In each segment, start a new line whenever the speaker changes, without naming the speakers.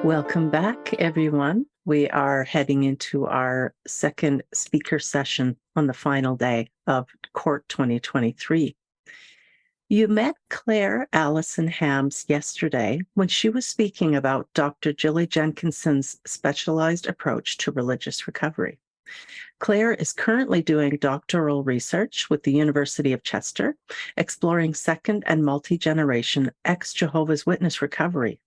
Welcome back, everyone. We are heading into our second speaker session on the final day of CORT 2023. You met Claire Alison Hams yesterday when she was speaking about Dr. Gillie Jenkinson's specialized approach to religious recovery. Claire is currently doing doctoral research with the University of Chester, exploring second and multi-generation ex-Jehovah's Witness recovery.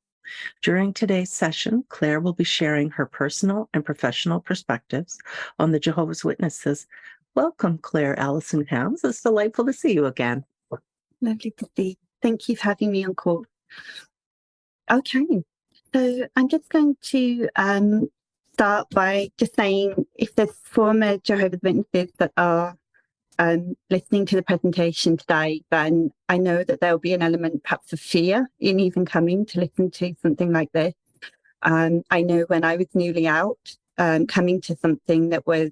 During today's session, Claire will be sharing her personal and professional perspectives on the Jehovah's Witnesses. Welcome, Claire Alison Hams. It's delightful to see you again.
Lovely to see you. Thank you for having me on call. Okay, so I'm just going to start by just saying if there's former Jehovah's Witnesses that are listening to the presentation today, then I know that there'll be an element perhaps of fear in even coming to listen to something like this. I know when I was newly out, coming to something that was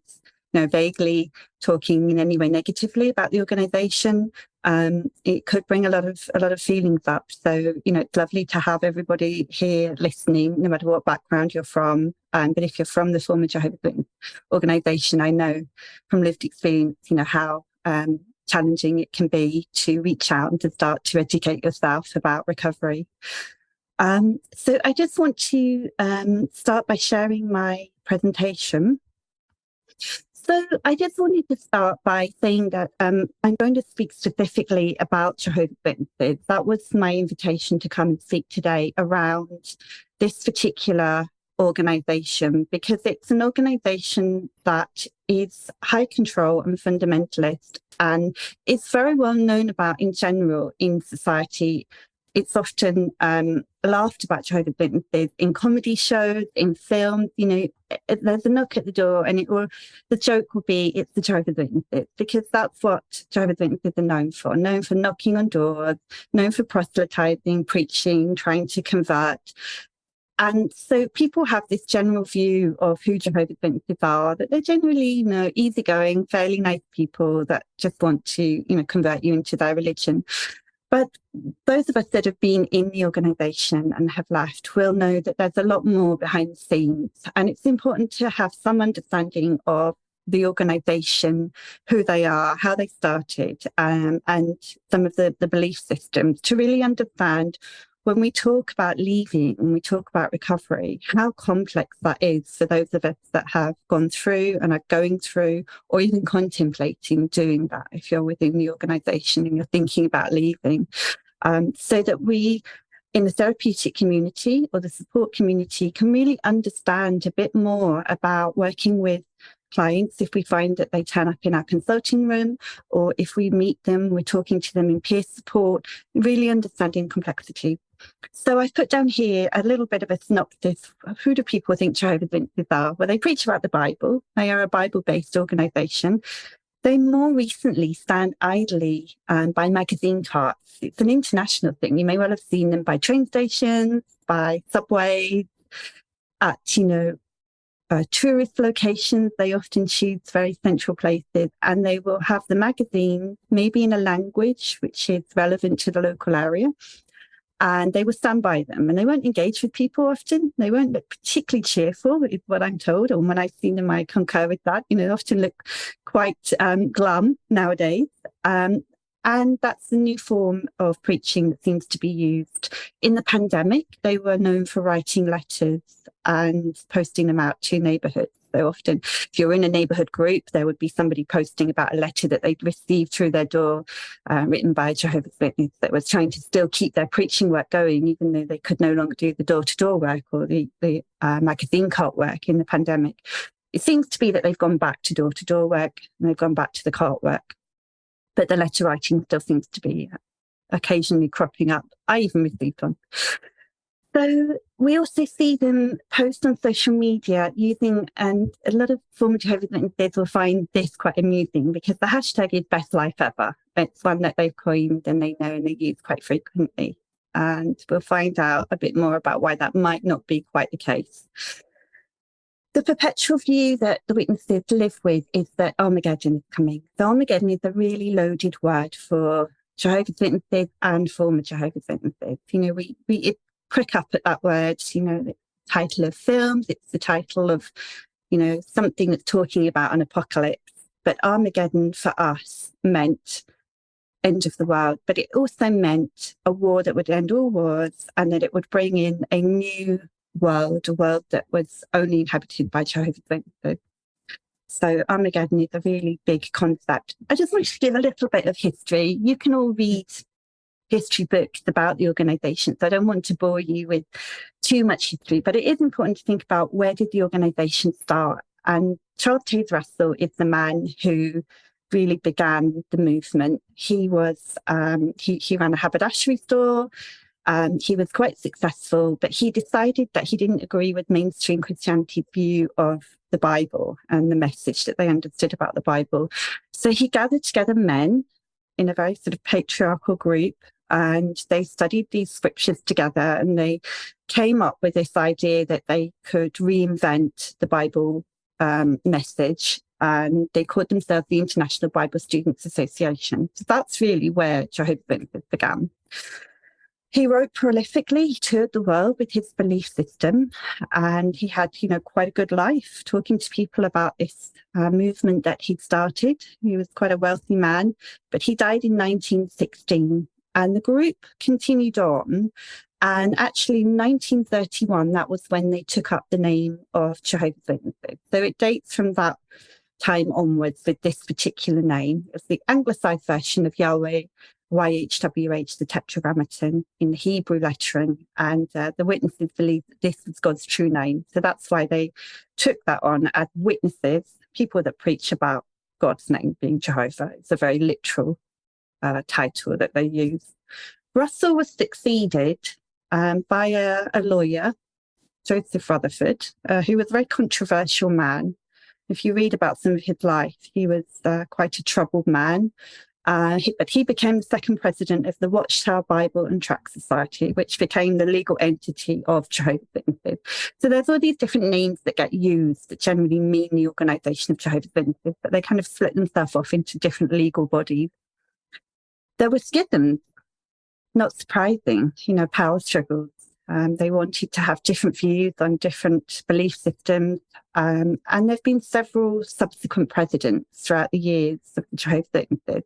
vaguely talking in any way negatively about the organisation, it could bring a lot of feelings up. So, it's lovely to have everybody here listening, no matter what background you're from. But if you're from the former Jehovah's Witness organisation, I know from lived experience, how challenging it can be to reach out and to start to educate yourself about recovery. So I just want to start by sharing my presentation. So I just wanted to start by saying that I'm going to speak specifically about Jehovah's Witnesses. That was my invitation to come and speak today around this particular organisation, because it's an organisation that is high control and fundamentalist, and it's very well known about in general in society. It's often laughed about Jehovah's Witnesses in comedy shows, in films. There's a knock at the door, and the joke will be it's the Jehovah's Witnesses, because that's what Jehovah's Witnesses are known for knocking on doors, known for proselytizing, preaching, trying to convert. And so people have this general view of who Jehovah's Witnesses are, that they're generally, easygoing, fairly nice people that just want to, convert you into their religion. But those of us that have been in the organisation and have left will know that there's a lot more behind the scenes. And it's important to have some understanding of the organisation, who they are, how they started, and some of the belief systems to really understand when we talk about leaving, when we talk about recovery, how complex that is for those of us that have gone through and are going through, or even contemplating doing that if you're within the organisation and you're thinking about leaving. So that we, in the therapeutic community or the support community, can really understand a bit more about working with clients if we find that they turn up in our consulting room, or if we meet them, we're talking to them in peer support, really understanding complexity. So I've put down here a little bit of a synopsis of who do people think Jehovah's Witnesses are. Well, they preach about the Bible. They are a Bible-based organisation. They more recently stand idly by magazine carts. It's an international thing. You may well have seen them by train stations, by subways, at, tourist locations. They often choose very central places, and they will have the magazine maybe in a language which is relevant to the local area. And they will stand by them, and they won't engage with people often. They won't look particularly cheerful, is what I'm told. And when I've seen them, I concur with that. They often look quite glum nowadays. And that's the new form of preaching that seems to be used. In the pandemic, they were known for writing letters and posting them out to neighbourhoods. So often, if you're in a neighbourhood group, there would be somebody posting about a letter that they'd received through their door, written by a Jehovah's Witness, that was trying to still keep their preaching work going, even though they could no longer do the door-to-door work or the magazine cart work in the pandemic. It seems to be that they've gone back to door-to-door work, and they've gone back to the cart work. But the letter writing still seems to be occasionally cropping up. I even received one. So we also see them post on social media using, and a lot of former Jehovah's Witnesses will find this quite amusing, because the hashtag is best life ever. It's one that they've coined and they know and they use quite frequently. And we'll find out a bit more about why that might not be quite the case. The perpetual view that the witnesses live with is that Armageddon is coming. So Armageddon is a really loaded word for Jehovah's Witnesses and former Jehovah's Witnesses. We prick up at that word. title of films, it's the title of, something that's talking about an apocalypse. But Armageddon for us meant end of the world, but it also meant a war that would end all wars, and that it would bring in a new world, a world that was only inhabited by Jehovah's Witnesses. So Armageddon is a really big concept. I just want to give a little bit of history. You can all read history books about the organisation, so I don't want to bore you with too much history, but it is important to think about where did the organisation start. And Charles Taze Russell is the man who really began the movement. He was he ran a haberdashery store. He was quite successful, but he decided that he didn't agree with mainstream Christianity's view of the Bible and the message that they understood about the Bible. So he gathered together men in a very sort of patriarchal group, and they studied these scriptures together, and they came up with this idea that they could reinvent the Bible message, and they called themselves the International Bible Students Association. So that's really where Jehovah's Witnesses began. He wrote prolifically. He toured the world with his belief system, and he had, quite a good life talking to people about this movement that he'd started. He was quite a wealthy man, but he died in 1916, and the group continued on. And actually, in 1931, that was when they took up the name of Jehovah's Witnesses. So it dates from that time onwards with this particular name. It's the anglicised version of Yahweh, YHWH, the Tetragrammaton in the Hebrew lettering, and the witnesses believed that this was God's true name. So that's why they took that on as witnesses, people that preach about God's name being Jehovah. It's a very literal title that they use. Russell was succeeded by a lawyer, Joseph Rutherford, who was a very controversial man. If you read about some of his life, he was quite a troubled man. But he became the second president of the Watchtower Bible and Tract Society, which became the legal entity of Jehovah's Witnesses. So there's all these different names that get used that generally mean the organisation of Jehovah's Witnesses, but they kind of split themselves off into different legal bodies. There were schisms, not surprising, power struggles. They wanted to have different views on different belief systems. And there have been several subsequent presidents throughout the years of the Jehovah's Witnesses.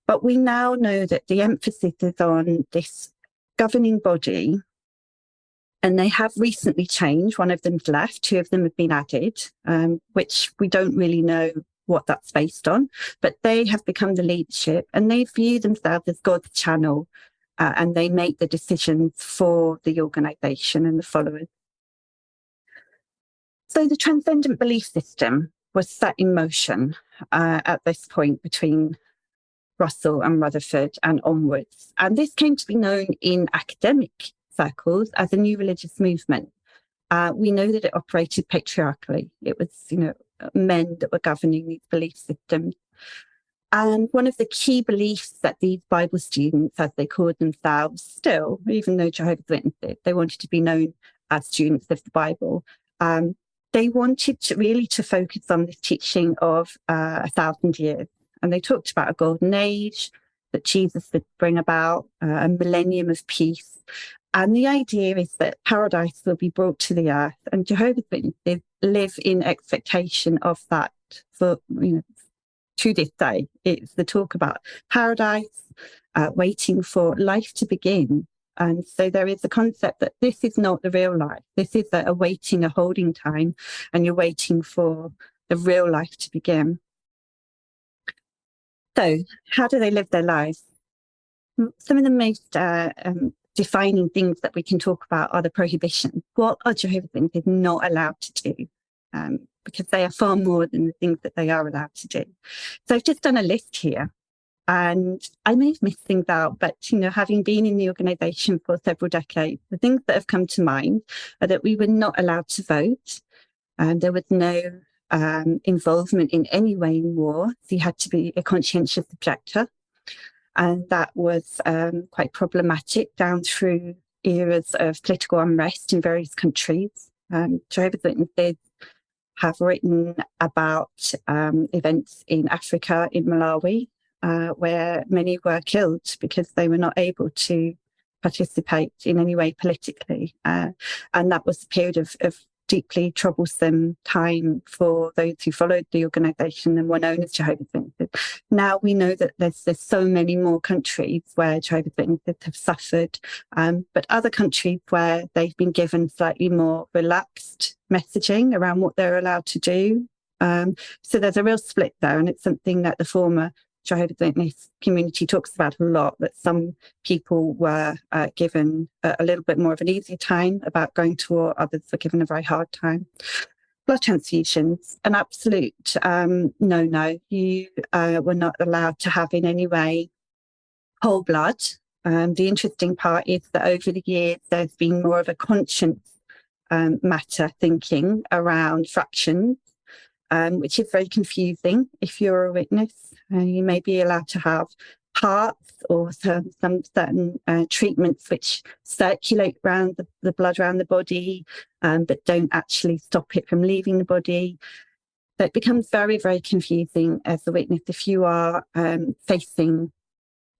But we now know that the emphasis is on this governing body, and they have recently changed. One of them's left, two of them have been added, which we don't really know what that's based on. But they have become the leadership, and they view themselves as God's channel. And they make the decisions for the organisation and the followers. So the transcendent belief system was set in motion at this point between Russell and Rutherford and onwards. And this came to be known in academic circles as a new religious movement. We know that it operated patriarchally. It was, men that were governing these belief systems. And one of the key beliefs that these Bible students, as they called themselves still, even though Jehovah's Witnesses, they wanted to be known as students of the Bible, they wanted to really focus on this teaching of 1,000 years. And they talked about a golden age that Jesus would bring about, a millennium of peace. And the idea is that paradise will be brought to the earth, and Jehovah's Witnesses live in expectation of that for, to this day. It's the talk about paradise, waiting for life to begin. And so there is a concept that this is not the real life. This is a waiting, a holding time, and you're waiting for the real life to begin. So how do they live their lives? Some of the most defining things that we can talk about are the prohibitions. What are Jehovah's Witnesses not allowed to do? Because they are far more than the things that they are allowed to do. So I've just done a list here, and I may have missed things out, but, having been in the organisation for several decades, the things that have come to mind are that we were not allowed to vote, and there was no involvement in any way in war. So you had to be a conscientious objector, and that was quite problematic down through eras of political unrest in various countries. Jehovah's Witnesses have written about events in Africa, in Malawi, where many were killed because they were not able to participate in any way politically. And that was a period of deeply troublesome time for those who followed the organisation and were known as Jehovah's Witnesses. Now we know that there's so many more countries where Jehovah's Witnesses have suffered, but other countries where they've been given slightly more relaxed messaging around what they're allowed to do. So there's a real split there, and it's something that the former Jehovah's Witness community talks about a lot, that some people were given a little bit more of an easier time about going to war, others were given a very hard time. Blood transfusions, an absolute no-no. You were not allowed to have in any way whole blood. The interesting part is that over the years, there's been more of a conscience matter thinking around fractions, which is very confusing. If you're a witness, you may be allowed to have parts or some certain treatments which circulate around the blood around the body, but don't actually stop it from leaving the body. So it becomes very, very confusing as a witness if you are facing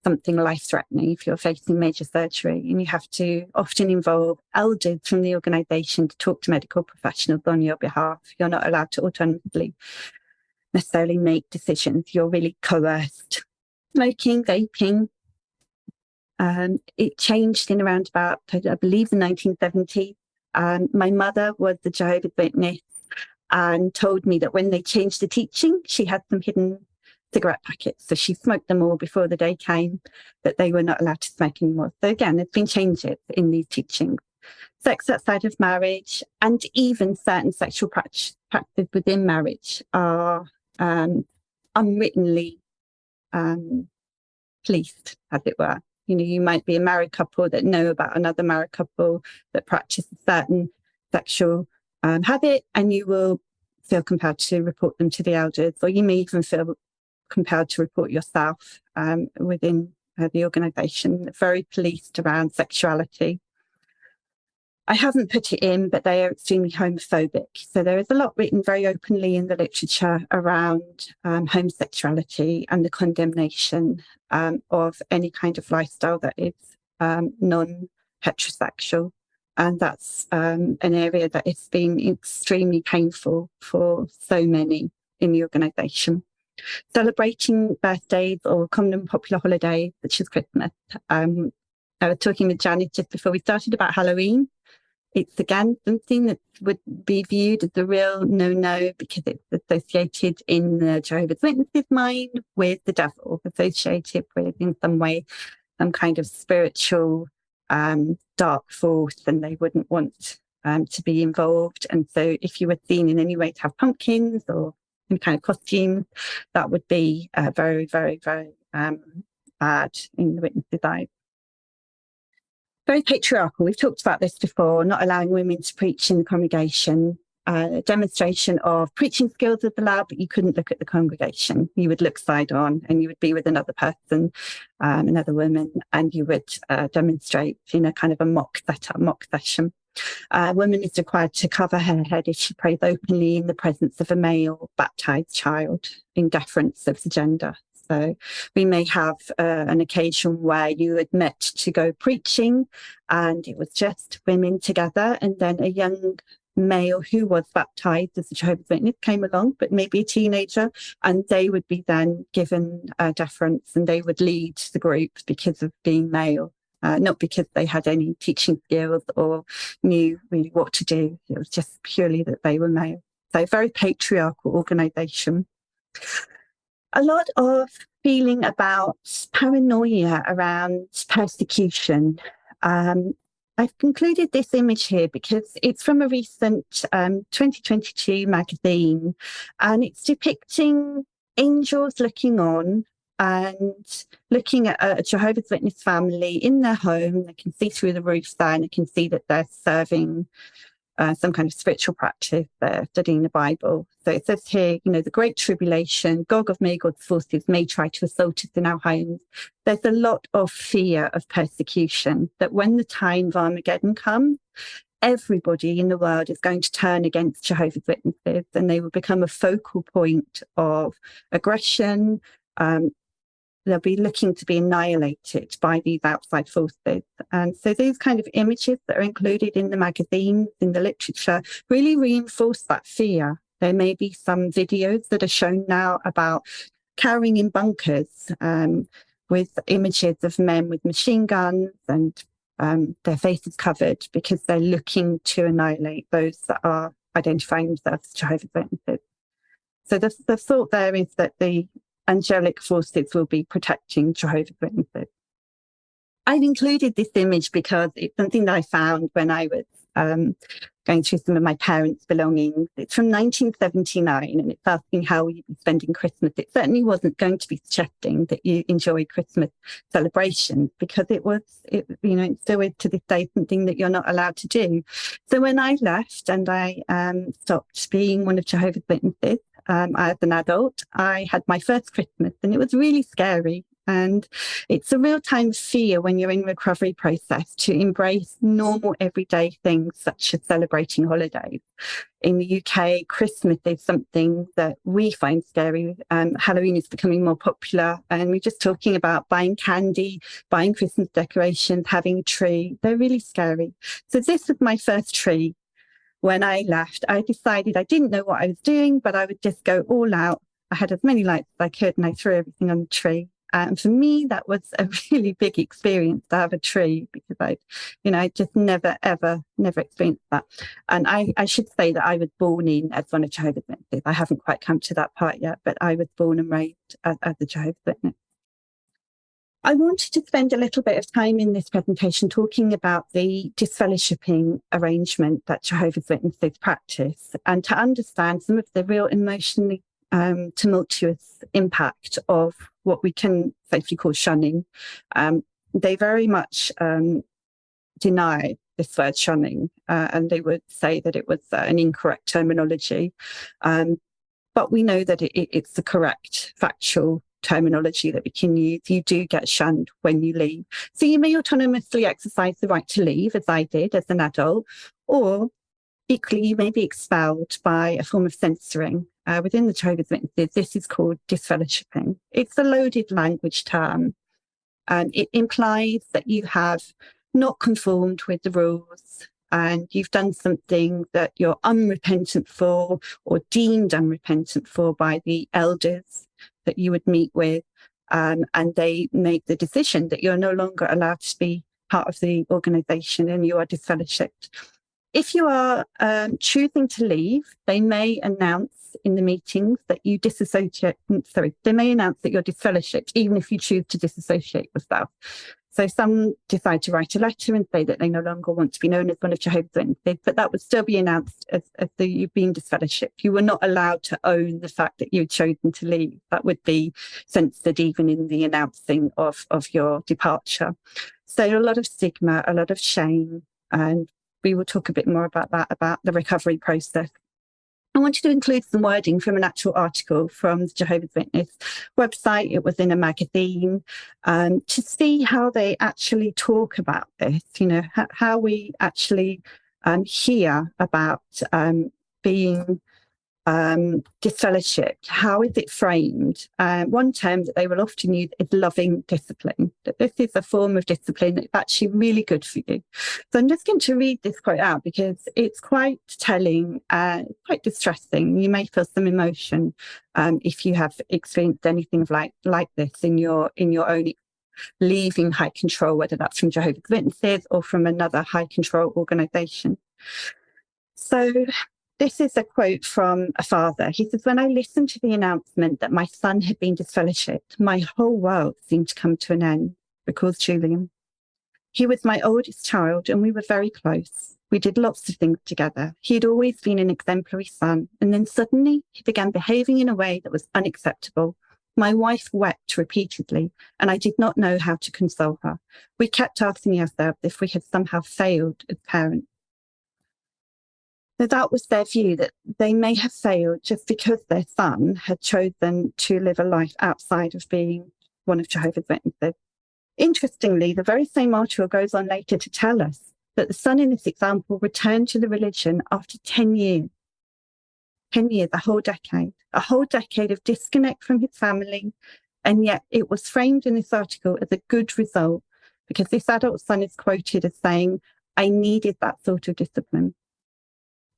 something life-threatening, if you're facing major surgery, and you have to often involve elders from the organisation to talk to medical professionals on your behalf. You're not allowed to autonomously necessarily make decisions. You're really coerced. Smoking, vaping, it changed in around about, I believe, the 1970s. My mother was the Jehovah's Witness and told me that when they changed the teaching, she had some hidden cigarette packets. So she smoked them all before the day came that they were not allowed to smoke anymore. So again, there's been changes in these teachings. Sex outside of marriage and even certain sexual practices within marriage are unwittingly policed, as it were. You know, you might be a married couple that know about another married couple that practice a certain sexual habit, and you will feel compelled to report them to the elders, or you may even feel compelled to report yourself within the organisation. Very policed around sexuality. I haven't put it in, but they are extremely homophobic. So there is a lot written very openly in the literature around homosexuality and the condemnation of any kind of lifestyle that is non-heterosexual. And that's an area that has been extremely painful for so many in the organisation. Celebrating birthdays or common and popular holidays, such as Christmas. I was talking with Janet just before we started about Halloween. It's again something that would be viewed as a real no-no because it's associated in the Jehovah's Witnesses' mind with the devil, associated with in some way some kind of spiritual dark force, and they wouldn't want to be involved. And so if you were seen in any way to have pumpkins or some kind of costumes, that would be very, very, very bad in the witness's eyes. Very patriarchal. We've talked about this before, not allowing women to preach in the congregation. A demonstration of preaching skills was allowed, but you couldn't look at the congregation. You would look side on and you would be with another person, another woman, and you would demonstrate in a kind of a mock setup, mock session. A woman is required to cover her head if she prays openly in the presence of a male baptized child in deference of the gender. So we may have an occasion where you had met to go preaching and it was just women together, and then a young male who was baptized as a Jehovah's Witness came along, but maybe a teenager, and they would be then given deference and they would lead the group because of being male. Not because they had any teaching skills or knew really what to do. It was just purely that they were male. So very patriarchal organisation. A lot of feeling about paranoia around persecution. I've concluded this image here because it's from a recent 2022 magazine, and it's depicting angels looking on and looking at a Jehovah's Witness family in their home. They can see through the roof there, and they can see that they're serving some kind of spiritual practice. They're studying the Bible. So it says here, you know, the great tribulation, Gog of Magog's forces may try to assault us in our homes. There's a lot of fear of persecution, that when the time of Armageddon comes, everybody in the world is going to turn against Jehovah's Witnesses, and they will become a focal point of aggression, they'll be looking to be annihilated by these outside forces. And so those kind of images that are included in the magazines, in the literature, really reinforce that fear. There may be some videos that are shown now about cowering in bunkers with images of men with machine guns and their faces covered because they're looking to annihilate those that are identifying themselves as Jehovah's Witnesses. So the thought there is that the angelic forces will be protecting Jehovah's Witnesses. I've included this image because it's something that I found when I was going through some of my parents' belongings. It's from 1979, and it's asking how you'd be spending Christmas. It certainly wasn't going to be suggesting that you enjoy Christmas celebrations, because it still is to this day something that you're not allowed to do. So when I left and I stopped being one of Jehovah's Witnesses, as an adult, I had my first Christmas, and it was really scary. And it's a real time of fear when you're in recovery process to embrace normal everyday things such as celebrating holidays. In the UK, Christmas is something that we find scary. Halloween is becoming more popular, and we're just talking about buying candy, buying Christmas decorations, having a tree. They're really scary. So this was my first tree. When I left, I decided I didn't know what I was doing, but I would just go all out. I had as many lights as I could, and I threw everything on the tree. And for me, that was a really big experience to have a tree, because I just never experienced that. And I should say that I was born in as one of Jehovah's Witnesses. I haven't quite come to that part yet, but I was born and raised as a Jehovah's Witness. I wanted to spend a little bit of time in this presentation talking about the disfellowshipping arrangement that Jehovah's Witnesses practice, and to understand some of the real emotionally tumultuous impact of what we can safely call shunning. They very much deny this word shunning, and they would say that it was an incorrect terminology. But we know that it's the correct factual terminology that we can use. You do get shunned when you leave. So you may autonomously exercise the right to leave, as I did as an adult, or equally, you may be expelled by a form of censoring. Within the Jehovah's Witnesses, this is called disfellowshipping. It's a loaded language term. It implies that you have not conformed with the rules, and you've done something that you're unrepentant for, or deemed unrepentant for by the elders that you would meet with, and they make the decision that you're no longer allowed to be part of the organisation and you are disfellowshipped. If you are choosing to leave, they may announce in the meetings that you disassociate. They may announce that you're disfellowshipped, even if you choose to disassociate yourself. So some decide to write a letter and say that they no longer want to be known as one of Jehovah's Witnesses, but that would still be announced as though you've been disfellowshipped. You were not allowed to own the fact that you had chosen to leave. That would be censored even in the announcing of your departure. So a lot of stigma, a lot of shame, and we will talk a bit more about that, about the recovery process. I wanted to include some wording from an actual article from the Jehovah's Witness website. It was in a magazine, to see how they actually talk about this, how we actually hear about being disfellowshipped. How is it framed? One term that they will often use is loving discipline, that this is a form of discipline that's actually really good for you. So I'm just going to read this quote out because it's quite telling, quite distressing. You may feel some emotion if you have experienced anything like this in your own leaving high control, whether that's from Jehovah's Witnesses or from another high control organisation. So this is a quote from a father. He says, "When I listened to the announcement that my son had been disfellowshipped, my whole world seemed to come to an end," recalls Julian. "He was my oldest child and we were very close. We did lots of things together. He had always been an exemplary son, and then suddenly he began behaving in a way that was unacceptable. My wife wept repeatedly, and I did not know how to console her. We kept asking ourselves if we had somehow failed as parents." So that was their view, that they may have failed just because their son had chosen to live a life outside of being one of Jehovah's Witnesses. Interestingly, the very same article goes on later to tell us that the son in this example returned to the religion after 10 years. 10 years, a whole decade of disconnect from his family, And yet it was framed in this article as a good result because this adult son is quoted as saying, I needed that sort of discipline.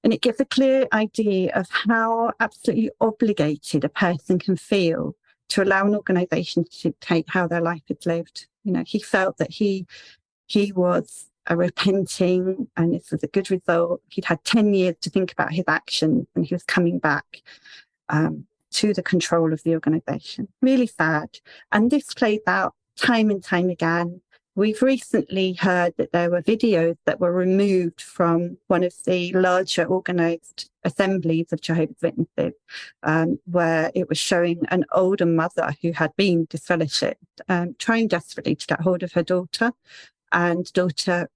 And it gives a clear idea of how absolutely obligated a person can feel to allow an organisation to dictate how their life is lived. He felt that he was repenting, and this was a good result. He'd had 10 years to think about his actions, and he was coming back to the control of the organisation. Really sad. And this plays out time and time again. We've recently heard that there were videos that were removed from one of the larger organised assemblies of Jehovah's Witnesses, where it was showing an older mother who had been disfellowshipped, trying desperately to get hold of her daughter, and daughter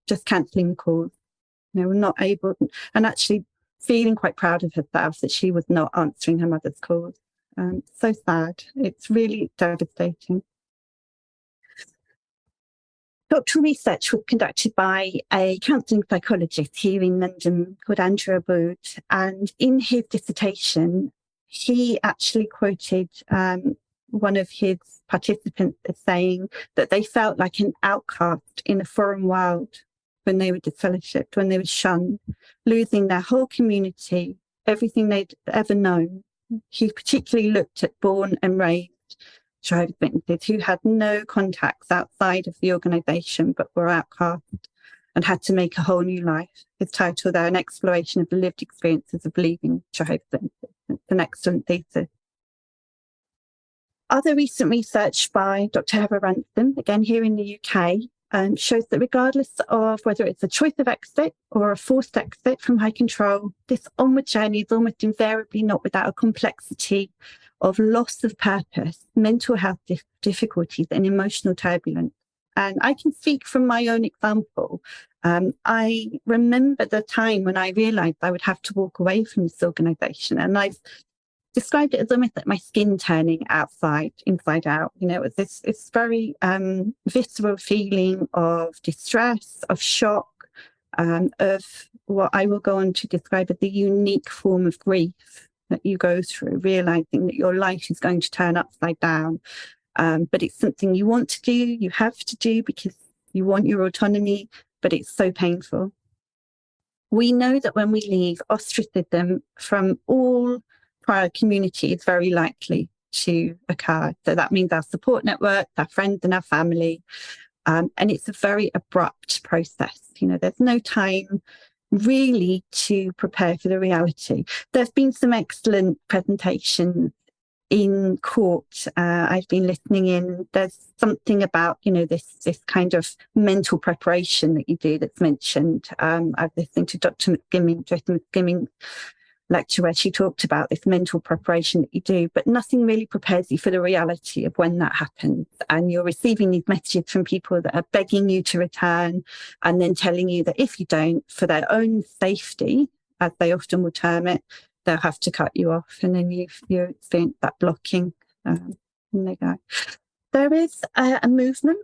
just cancelling the calls. Not able, and actually feeling quite proud of herself that she was not answering her mother's calls. So sad. It's really devastating. Doctoral research was conducted by a counselling psychologist here in London called Andrew Aboud, and in his dissertation, he actually quoted one of his participants as saying that they felt like an outcast in a foreign world when they were disfellowshipped, when they were shunned, losing their whole community, everything they'd ever known. He particularly looked at born and raised Jehovah's Witnesses who had no contacts outside of the organisation but were outcast and had to make a whole new life. His title there, An Exploration of the Lived Experiences of Leaving Jehovah's Witnesses. It's an excellent thesis. Other recent research by Dr. Heather Ransom, again here in the UK, shows that regardless of whether it's a choice of exit or a forced exit from high control, this onward journey is almost invariably not without a complexity of loss of purpose, mental health difficulties, and emotional turbulence. And I can speak from my own example. I remember the time when I realised I would have to walk away from this organisation, and I've described it as almost like my skin turning inside out. It was this very visceral feeling of distress, of shock, of what I will go on to describe as the unique form of grief that you go through, realising that your life is going to turn upside down. But it's something you want to do, you have to do because you want your autonomy, but it's so painful. We know that when we leave, ostracism from all prior community is very likely to occur. So that means our support network, our friends and our family. And it's a very abrupt process. There's no time really to prepare for the reality. There's been some excellent presentations in court. I've been listening in. There's something about, this kind of mental preparation that you do that's mentioned. I've listened to Dr. McGimming's lecture where she talked about this mental preparation that you do, but nothing really prepares you for the reality of when that happens. And you're receiving these messages from people that are begging you to return and then telling you that if you don't, for their own safety, as they often will term it, they'll have to cut you off. And then you experience that blocking. And they go. There is a movement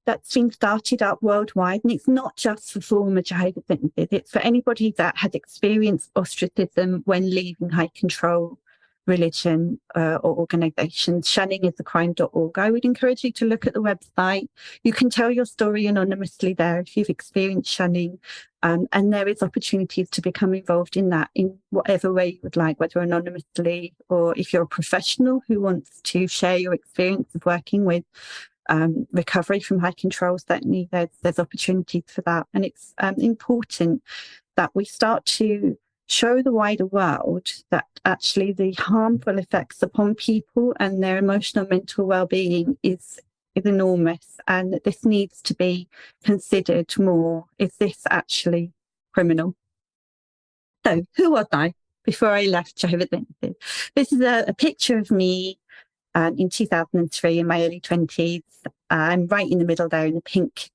that's been started up worldwide, and it's not just for former Jehovah's Witnesses, it's for anybody that has experienced ostracism when leaving high control religion or organisations. Shunning is the crime.org. I would encourage you to look at the website. You can tell your story anonymously there if you've experienced shunning, and there is opportunities to become involved in that in whatever way you would like, whether anonymously or if you're a professional who wants to share your experience of working with recovery from high control. Certainly there's opportunities for that. And it's important that we start to show the wider world that actually the harmful effects upon people and their emotional mental well-being is enormous, and that this needs to be considered more. Is this actually criminal? So who was I before I left Jehovah's Witnesses? This is a picture of me in 2003 in my early 20s. I'm right in the middle there in the pink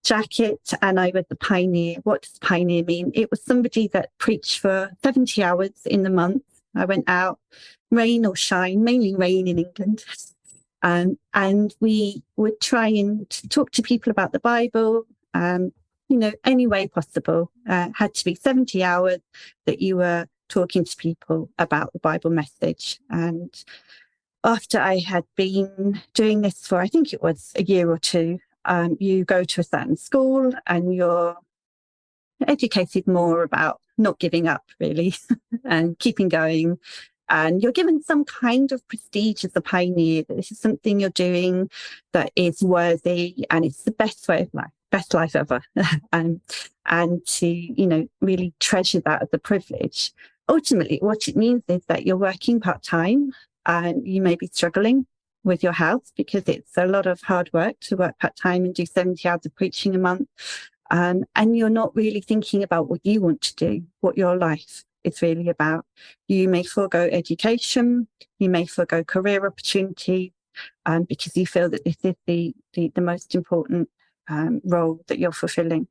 jacket, and I was the pioneer. What does pioneer mean? It was somebody that preached for 70 hours in the month. I went out, rain or shine, mainly rain in England. And we would try and talk to people about the Bible, any way possible. Had to be 70 hours that you were talking to people about the Bible message. And after I had been doing this for, I think it was a year or two, you go to a certain school and you're educated more about not giving up, really, and keeping going. And you're given some kind of prestige as a pioneer, that this is something you're doing that is worthy and it's the best way of life, best life ever. And to, really treasure that as a privilege. Ultimately, what it means is that you're working part-time and you may be struggling with your health because it's a lot of hard work to work part-time and do 70 hours of preaching a month. And you're not really thinking about what you want to do, what your life is really about. You may forego education, you may forego career opportunities, because you feel that this is the most important role that you're fulfilling.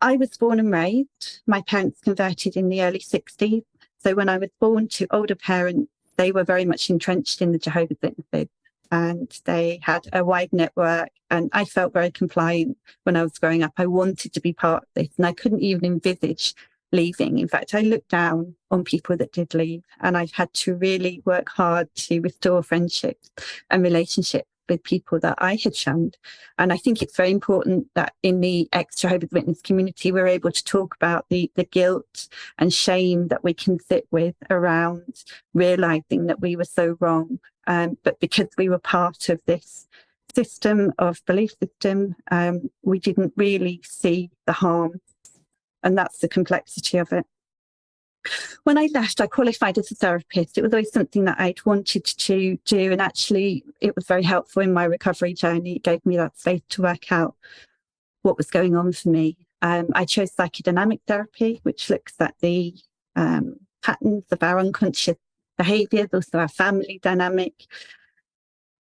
I was born and raised. My parents converted in the early 60s. So when I was born to older parents, they were very much entrenched in the Jehovah's Witnesses. And they had a wide network, and I felt very compliant when I was growing up. I wanted to be part of this, and I couldn't even envisage leaving. In fact, I looked down on people that did leave, and I've had to really work hard to restore friendships and relationships with people that I had shunned. And I think it's very important that in the ex-Jehovah's Witness community, we're able to talk about the guilt and shame that we can sit with around realizing that we were so wrong. But because we were part of this system of belief system, we didn't really see the harm. And that's the complexity of it. When I left, I qualified as a therapist. It was always something that I'd wanted to do. And actually, it was very helpful in my recovery journey. It gave me that space to work out what was going on for me. I chose psychodynamic therapy, which looks at the patterns of our unconscious behaviours, also our family dynamic.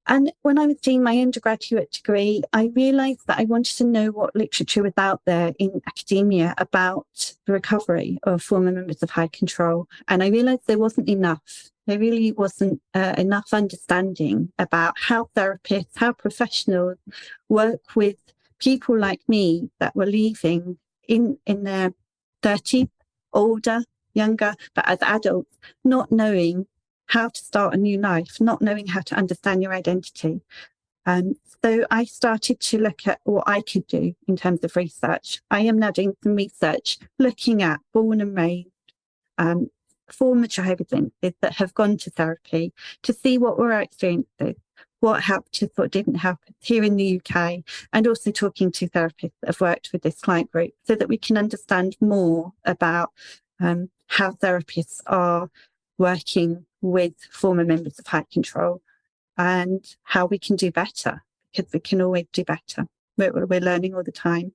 And when I was doing my undergraduate degree, I realised that I wanted to know what literature was out there in academia about the recovery of former members of high control. And I realised there wasn't enough. There really wasn't enough understanding about how therapists, how professionals work with people like me that were leaving in their 30s, older, younger, but as adults, not knowing how to start a new life, not knowing how to understand your identity. So I started to look at what I could do in terms of research. I am now doing some research looking at born and raised former Jehovah's Witnesses that have gone to therapy to see what were our experiences, what helped us, what didn't help us here in the UK, and also talking to therapists that have worked with this client group so that we can understand more about how therapists are working with former members of high control and how we can do better, because we can always do better. We're learning all the time.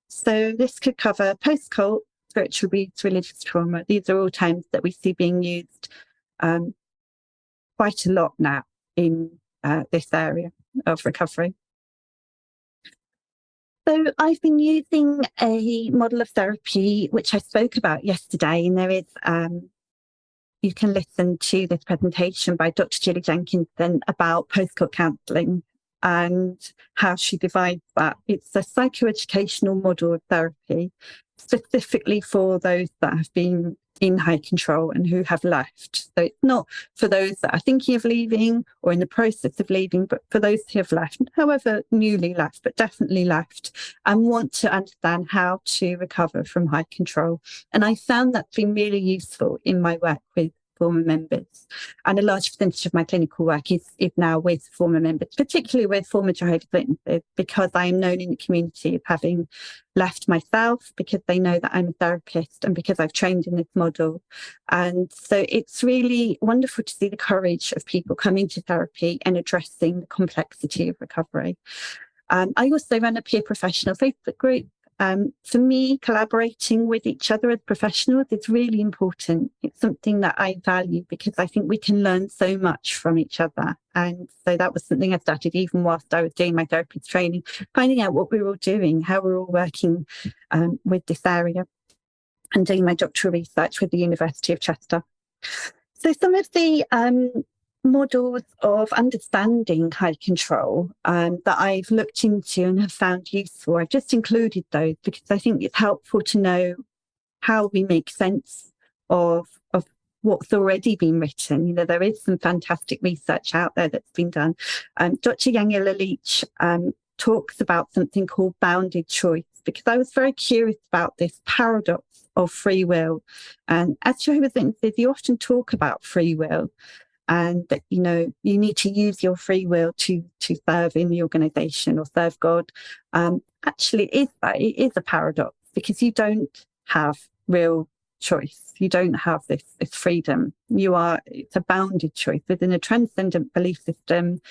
So this could cover post-cult, spiritual abuse, religious trauma. These are all terms that we see being used quite a lot now in this area of recovery. So I've been using a model of therapy, which I spoke about yesterday, and there is you can listen to this presentation by Dr Gillie Jenkinson about post-cult counselling and how she divides that. It's a psychoeducational model of therapy specifically for those that have been in high control and who have left. So it's not for those that are thinking of leaving or in the process of leaving, but for those who have left, however newly left, but definitely left, and want to understand how to recover from high control. And I found that's been really useful in my work with former members. And a large percentage of my clinical work is now with former members, particularly with former Jehovah's Witnesses, because I am known in the community as having left myself, because they know that I'm a therapist and because I've trained in this model. And so it's really wonderful to see the courage of people coming to therapy and addressing the complexity of recovery. I also run a peer professional Facebook group. For me, collaborating with each other as professionals is really important. It's something that I value because I think we can learn so much from each other. And so that was something I started even whilst I was doing my therapist training, finding out what we were all doing, how we're all working with this area, and doing my doctoral research with the University of Chester. So some of the models of understanding high control that I've looked into and have found useful, I've just included those because I think it's helpful to know how we make sense of what's already been written. There is some fantastic research out there that's been done. Dr. Gillie talks about something called bounded choice, because I was very curious about this paradox of free will. And as Jehovah's Witnesses, you often talk about free will, and that, you need to use your free will to serve in the organisation or serve God. Actually, it is a paradox, because you don't have real choice. You don't have this freedom. It's a bounded choice within a transcendent belief system.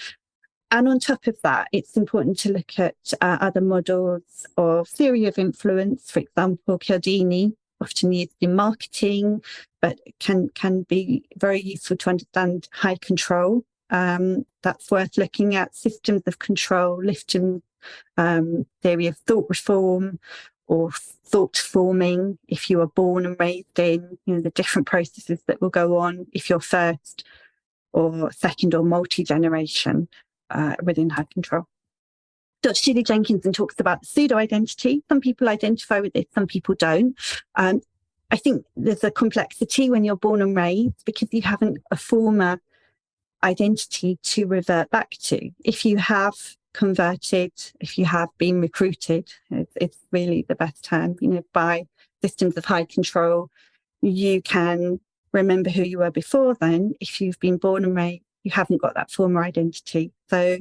And on top of that, it's important to look at other models of theory of influence. For example, Cialdini, often used in marketing, but can be very useful to understand high control. That's worth looking at. Systems of control, Lifton theory of thought reform, or thought forming, if you are born and raised in, the different processes that will go on if you're first or second or multi-generation within high control. Dr. Gillie Jenkinson talks about pseudo-identity. Some people identify with this, some people don't. I think there's a complexity when you're born and raised, because you haven't a former identity to revert back to. If you have converted, if you have been recruited, it's really the best term, by systems of high control, you can remember who you were before then. If you've been born and raised, you haven't got that former identity. So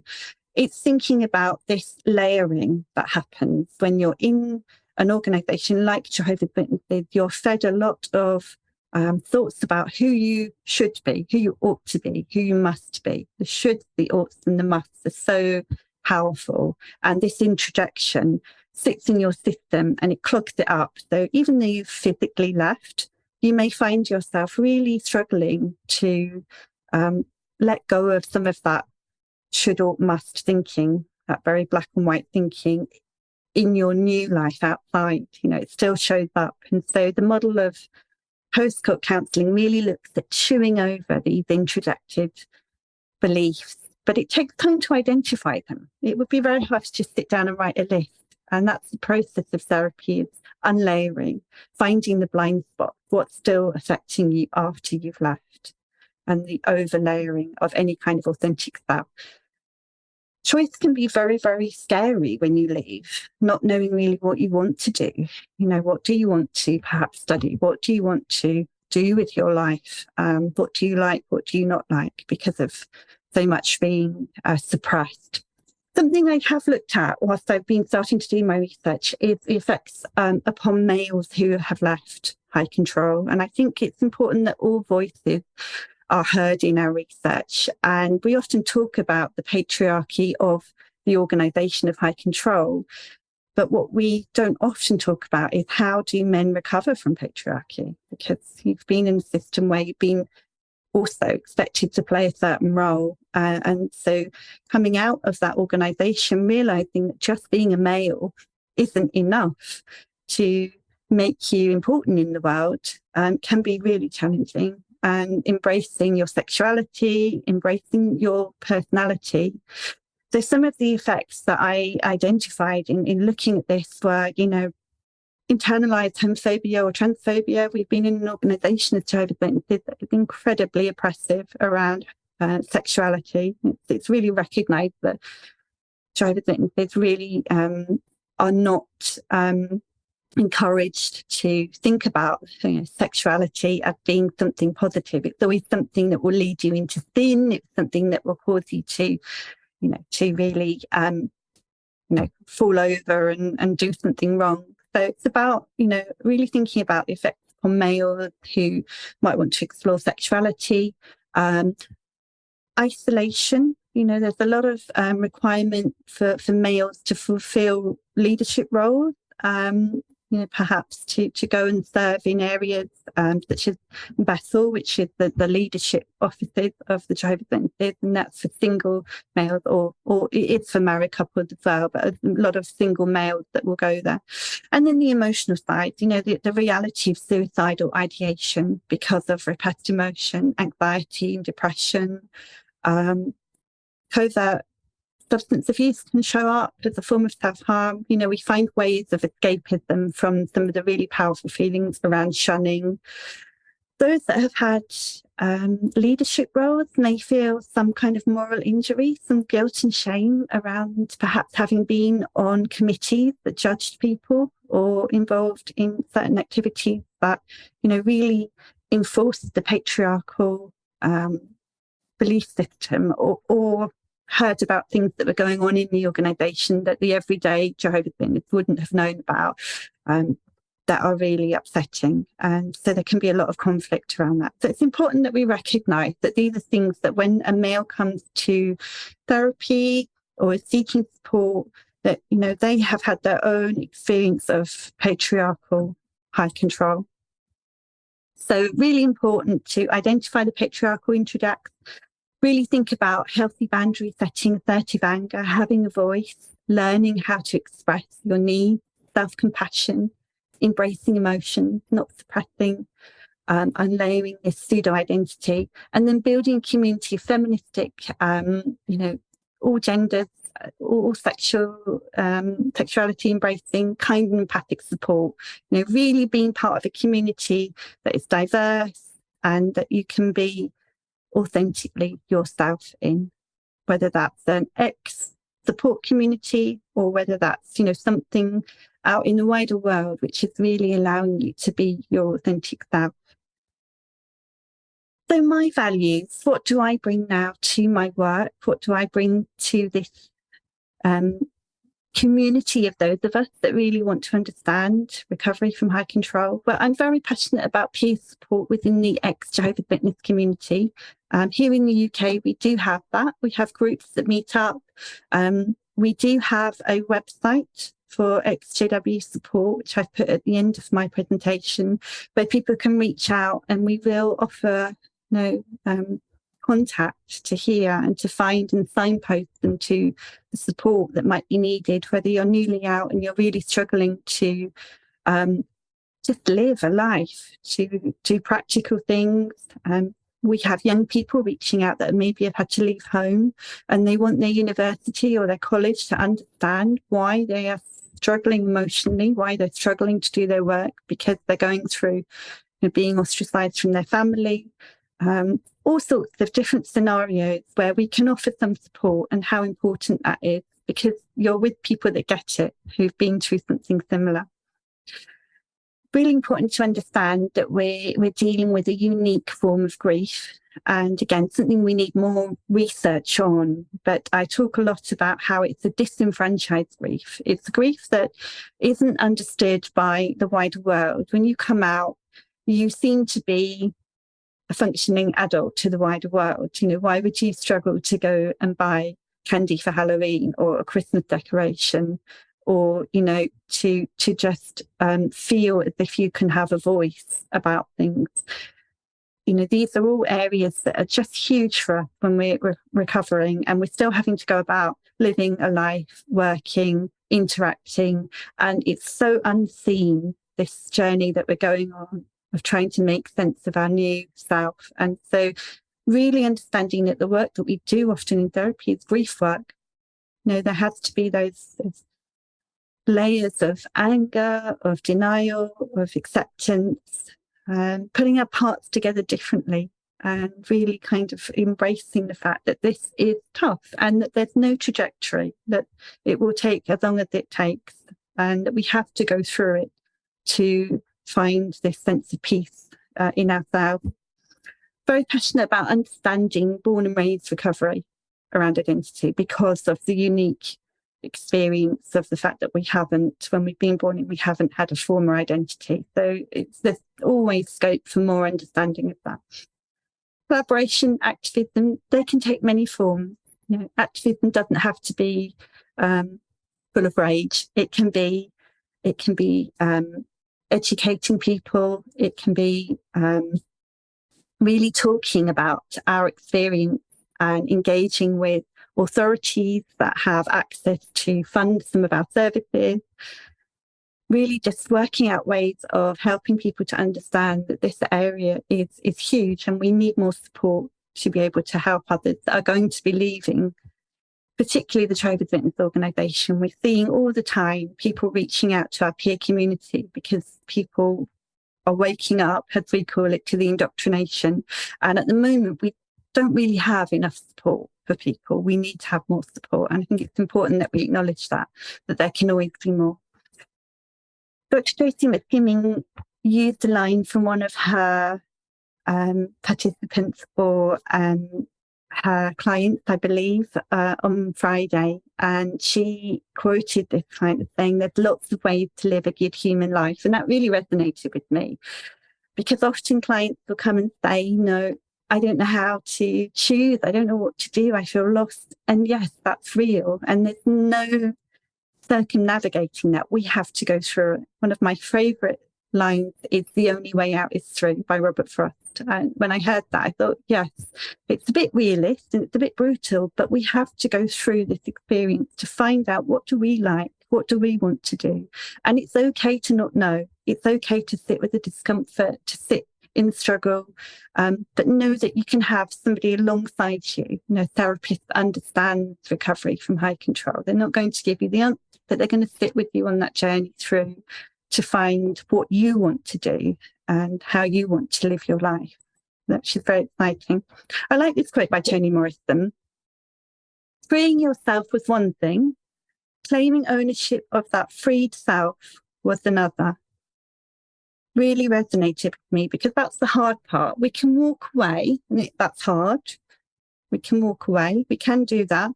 it's thinking about this layering that happens when you're in an organisation like Jehovah's Witnesses. You're fed a lot of thoughts about who you should be, who you ought to be, who you must be. The shoulds, the oughts and the musts are so powerful. And this introjection sits in your system and it clogs it up. So even though you've physically left, you may find yourself really struggling to let go of some of that should, ought, must thinking, that very black and white thinking in your new life outside. It still shows up. And so the model of post-court counselling really looks at chewing over these introjected beliefs, but it takes time to identify them. It would be very hard to just sit down and write a list. And that's the process of therapy, is unlayering, finding the blind spots, what's still affecting you after you've left, and the overlayering of any kind of authentic self. Choice can be very, very scary when you leave, not knowing really what you want to do. What do you want to perhaps study? What do you want to do with your life? What do you like? What do you not like? Because of so much being suppressed. Something I have looked at whilst I've been starting to do my research is the effects upon males who have left high control. And I think it's important that all voices are heard in our research. And we often talk about the patriarchy of the organisation of high control. But what we don't often talk about is, how do men recover from patriarchy? Because you've been in a system where you've been also expected to play a certain role. And so coming out of that organisation, realising that just being a male isn't enough to make you important in the world, can be really challenging. And embracing your sexuality, embracing your personality. So some of the effects that I identified in looking at this were, internalized homophobia or transphobia. We've been in an organisation as Jehovah's Witnesses that is incredibly oppressive around sexuality. It's really recognised that Jehovah's Witnesses really are not encouraged to think about sexuality as being something positive. It's always something that will lead you into sin. It's something that will cause you to, to really, fall over and do something wrong. So it's about, really thinking about the effects on males who might want to explore sexuality. Isolation, there's a lot of requirement for males to fulfill leadership roles. Perhaps to go and serve in areas such as Bethel, which is the leadership offices of the Jehovah's Witnesses, and that's for single males, or it's for married couples as well, but a lot of single males that will go there. And then the emotional side, the reality of suicidal ideation because of repressed emotion, anxiety and depression. Covert substance abuse can show up as a form of self-harm. We find ways of escapism from some of the really powerful feelings around shunning. Those that have had leadership roles may feel some kind of moral injury, some guilt and shame around perhaps having been on committees that judged people or involved in certain activities that, really enforced the patriarchal belief system, or heard about things that were going on in the organisation that the everyday Jehovah's Witness wouldn't have known about. That are really upsetting. And so there can be a lot of conflict around that. So it's important that we recognise that these are things that when a male comes to therapy or is seeking support, that, they have had their own experience of patriarchal high control. So really important to identify the patriarchal introducts, really think about healthy boundary setting, assertive anger, having a voice, learning how to express your needs, self-compassion, embracing emotion, not suppressing, unlayering this pseudo-identity, and then building a community of feministic, all genders, all sexuality embracing, kind and empathic support, really being part of a community that is diverse and that you can be authentically yourself in, whether that's an support community or whether that's, something out in the wider world, which is really allowing you to be your authentic self. So my values, what do I bring now to my work? What do I bring to this community of those of us that really want to understand recovery from high control? Well, I'm very passionate about peer support within the ex-Jehovah's Witness community. Here in the UK, we do have that. We have groups that meet up. We do have a website for ex-JW support, which I've put at the end of my presentation, where people can reach out, and we will offer contact to hear and to find and signpost them to the support that might be needed, whether you're newly out and you're really struggling to just live a life, to do practical things. We have young people reaching out that maybe have had to leave home and they want their university or their college to understand why they are struggling emotionally, why they're struggling to do their work because they're going through being ostracised from their family. All sorts of different scenarios where we can offer some support, and how important that is, because you're with people that get it, who've been through something similar. Really important to understand that we're dealing with a unique form of grief, and again, something we need more research on. But I talk a lot about how it's a disenfranchised grief. It's a grief that isn't understood by the wider world. When you come out, you seem to be a functioning adult to the wider world. Why would you struggle to go and buy candy for Halloween or a Christmas decoration, or, to just feel as if you can have a voice about things? These are all areas that are just huge for us when we're recovering, and we're still having to go about living a life, working, interacting, and it's so unseen, this journey that we're going on of trying to make sense of our new self. And so really understanding that the work that we do often in therapy is grief work. There has to be those layers of anger, of denial, of acceptance, putting our parts together differently, and really kind of embracing the fact that this is tough and that there's no trajectory, that it will take as long as it takes, and that we have to go through it to find this sense of peace in ourselves. Very passionate about understanding born and raised recovery around identity, because of the unique experience of the fact that when we've been born, we haven't had a former identity. So there's always scope for more understanding of that. Collaboration, activism, they can take many forms. Activism doesn't have to be full of rage. It can be educating people. It can be really talking about our experience and engaging with authorities that have access to fund some of our services. Really just working out ways of helping people to understand that this area is huge, and we need more support to be able to help others that are going to be leaving, particularly the Jehovah's Witness organisation. We're seeing all the time people reaching out to our peer community because people are waking up, as we call it, to the indoctrination. And at the moment, we don't really have enough support for people. We need to have more support. And I think it's important that we acknowledge that there can always be more. Dr. Tracy McKimming used a line from one of her participants or her clients, I believe, on Friday. And she quoted this kind of saying, there's lots of ways to live a good human life. And that really resonated with me, because often clients will come and say, no, I don't know how to choose. I don't know what to do. I feel lost. And yes, that's real. And there's no circumnavigating that. We have to go through it. One of my favourite lines is "The Only Way Out is Through" by Robert Frost. And when I heard that, I thought, yes, it's a bit realist and it's a bit brutal, but we have to go through this experience to find out, what do we like? What do we want to do? And it's okay to not know. It's okay to sit with the discomfort, to sit in struggle, but know that you can have somebody alongside you. You know, therapists understand recovery from high control. They're not going to give you the answer, but they're going to sit with you on that journey through to find what you want to do and how you want to live your life. That's very exciting. I like this quote by Toni Morrison. Freeing yourself was one thing. Claiming ownership of that freed self was another. Really resonated with me, because that's the hard part. We can walk away, and that's hard. We can walk away. We can do that.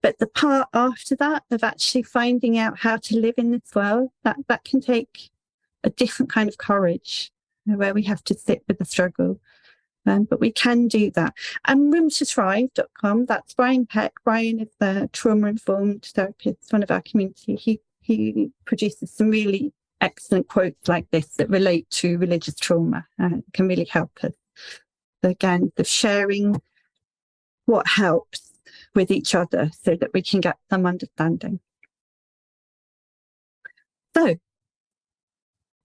But the part after that of actually finding out how to live in this world, that can take a different kind of courage, where we have to sit with the struggle. But we can do that. And roomtothrive.com, that's Brian Peck. Brian is the trauma-informed therapist, one of our community. He produces some really excellent quotes like this that relate to religious trauma and can really help us. So again, the sharing what helps with each other so that we can get some understanding. So,